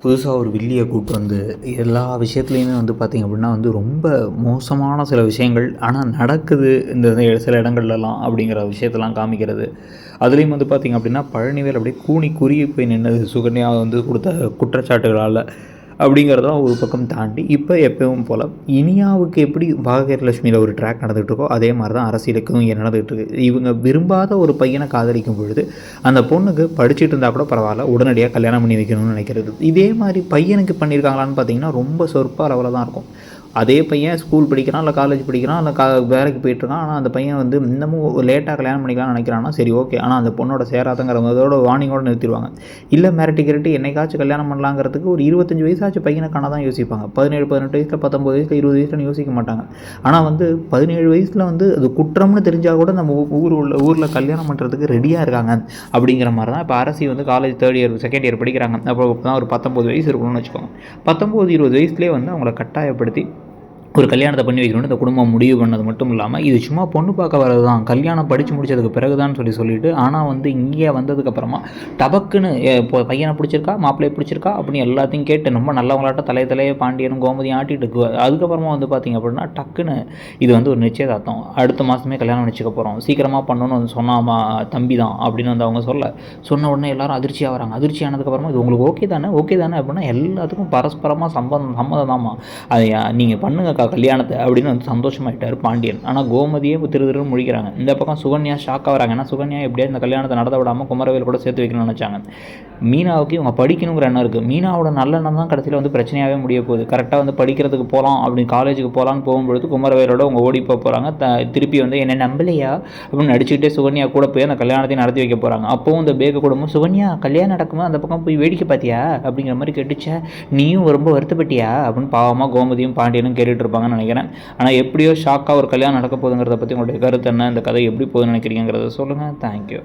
புதுசாக ஒரு வில்லிய கூட்டு வந்து எல்லா விஷயத்துலையுமே வந்து பார்த்திங்க அப்படின்னா வந்து ரொம்ப மோசமான சில விஷயங்கள் ஆனால் நடக்குது இந்த சில இடங்கள்லாம் அப்படிங்கிற விஷயத்தெல்லாம் காமிக்கிறது. அதுலேயும் வந்து பார்த்திங்க அப்படின்னா பழனிவேல் அப்படியே கூனி குறுகி போய் நின்னது சுகன்யா வந்து கொடுத்த குற்றச்சாட்டுகளால் அப்படிங்கிறதெல்லாம் ஒரு பக்கம் தாண்டி இப்போ எப்பவும் போல் இனியாவுக்கு எப்படி பாகியலட்சுமியில் ஒரு ட்ராக் நடந்துகிட்டு இருக்கோ அதே மாதிரி தான் அரசியலுக்கும் இங்கே நடந்துகிட்டு இருக்குது. இவங்க விரும்பாத ஒரு பையனை காதலிக்கும் பொழுது அந்த பொண்ணுக்கு படிச்சுட்டு இருந்தால் கூட பரவாயில்ல, உடனடியாக கல்யாணம் பண்ணி வைக்கணும்னு நினைக்கிறது. இதே மாதிரி பையனுக்கு பண்ணியிருக்காங்களான்னு பார்த்தீங்கன்னா ரொம்ப சொற்ப அளவில் தான் இருக்கும். அதே பையன் ஸ்கூல் படிக்கிறான், இல்லை காலேஜ் படிக்கிறான், இல்லை வேலைக்கு போயிட்டுருக்கான். ஆனால் அந்த பையன் வந்து இன்னமும் லேட்டாக கல்யாணம் பண்ணிக்கலாம்னு நினைக்கிறான்னா சரி ஓகே, ஆனால் அந்த பொண்ணோட சேராதங்கிறதோட வார்னிங்கோடு நிறுத்திடுவாங்க. இல்லை மிரட்டி என்னைக்காச்சும் கல்யாணம் பண்ணலாங்கிறதுக்கு ஒரு 25 வயசாச்சு பையனுக்கான தான் யோசிப்பாங்க. 17 18 வயசில் 19 வயசில் 20 வயசுலன்னு யோசிக்க மாட்டாங்க. ஆனால் வந்து 17 வயசில் வந்து அது குற்றம்னு தெரிஞ்சால் கூட நம்ம ஊரில் கல்யாணம் பண்ணுறதுக்கு ரெடியாக இருக்காங்க. அப்படிங்கிற மாதிரி தான் இப்போ அரசி வந்து college 3rd year 2nd year படிக்கிறாங்க. அப்போ தான் ஒரு 19 வயசு இருக்கணும்னு வச்சுக்கோங்க. 19 20 வயசுலேயே வந்து அவங்கள கட்டாயப்படுத்தி ஒரு கல்யாணத்தை பண்ணி வைக்கணும்னு இந்த குடும்பம் முடிவு பண்ணது மட்டும் இல்லாமல் இது சும்மா பொண்ணு பார்க்க வர்றது தான், கல்யாணம் படித்து முடித்ததுக்கு பிறகு தான் சொல்லிட்டு ஆனால் வந்து இங்கே வந்ததுக்கப்புறமா டபக்குன்னு இப்போ பையனை பிடிச்சிருக்கா மாப்பிள்ளையை பிடிச்சிருக்கா அப்படின்னு எல்லாத்தையும் கேட்டு ரொம்ப நல்லவங்களாட்ட தலையே பாண்டியனும் கோமதியும் ஆட்டிட்டு அதுக்கப்புறமா வந்து பார்த்திங்க அப்படின்னா டக்குன்னு இது வந்து ஒரு நிச்சயதார்த்தம், அடுத்த மாதமே கல்யாணம் வச்சுக்க போகிறோம், சீக்கிரமாக பண்ணணும்னு வந்து சொன்னாமா தம்பி தான் அப்படின்னு வந்து அவங்க சொன்ன உடனே எல்லாரும் அதிர்ச்சியாக வராங்க. அதிர்ச்சி ஆனதுக்கப்புறமா இது உங்களுக்கு ஓகே தானே அப்படின்னா எல்லாத்துக்கும் பரஸ்பரமாக சம்மதம் தான்மா, அது நீங்கள் பண்ணுங்க கல்யாணத்தை அப்படின்னு வந்து சந்தோஷமாயிட்டார் பாண்டியன். ஆனால் கோமதியே திருன்னு முழிக்கிறாங்க. இந்த பக்கம் சுகன்யா ஷாக் ஆகிறாங்க. ஏன்னா சுகன்யா எப்படியா இந்த கல்யாணத்தை நடத்த விடாமல் குமரவேல் கூட சேர்த்து வைக்கணும்னு நினச்சாங்க. மீனாவுக்கு இவங்க படிக்கணுங்கிற எண்ணம் இருக்குது. மீனாவோட நல்ல எண்ணம் தான் கடைசியில் வந்து பிரச்சனையாகவே முடிய போகுது. கரெக்டாக வந்து படிக்கிறதுக்கு போகலாம் அப்படின்னு காலேஜுக்கு போகலான்னு போகும்பொழுது குமரவேலோட அவங்க ஓடி போகிறாங்க. திருப்பி வந்து என்ன நம்பலையா அப்படின்னு நடிச்சுக்கிட்டே சுகன்யா கூட போய் அந்த கல்யாணத்தையும் நடத்தி வைக்க போகிறாங்க. அப்போவும் இந்த பேக குடும்பம் சுகன்யா கல்யாணம் நடக்கும்போது அந்த பக்கம் போய் வேடிக்கை பார்த்தியா அப்படிங்கிற மாதிரி கேட்டுச்சா, நீயும் ரொம்ப வருத்தப்பட்டியா அப்படின்னு பாவமாக கோமதியும் பாண்டியனும் கேட்டுட்டு இருப்பாங்கன்னு நினைக்கிறேன். ஆனால் எப்படியோ ஷாக்காக ஒரு கல்யாணம் நடக்க போகுதுங்கிறத பற்றி உங்களுடைய கருத்து என்ன, இந்த கதை எப்படி போகுதுன்னு நினைக்கிறீங்கிறத சொல்லுங்கள். தேங்க்யூ.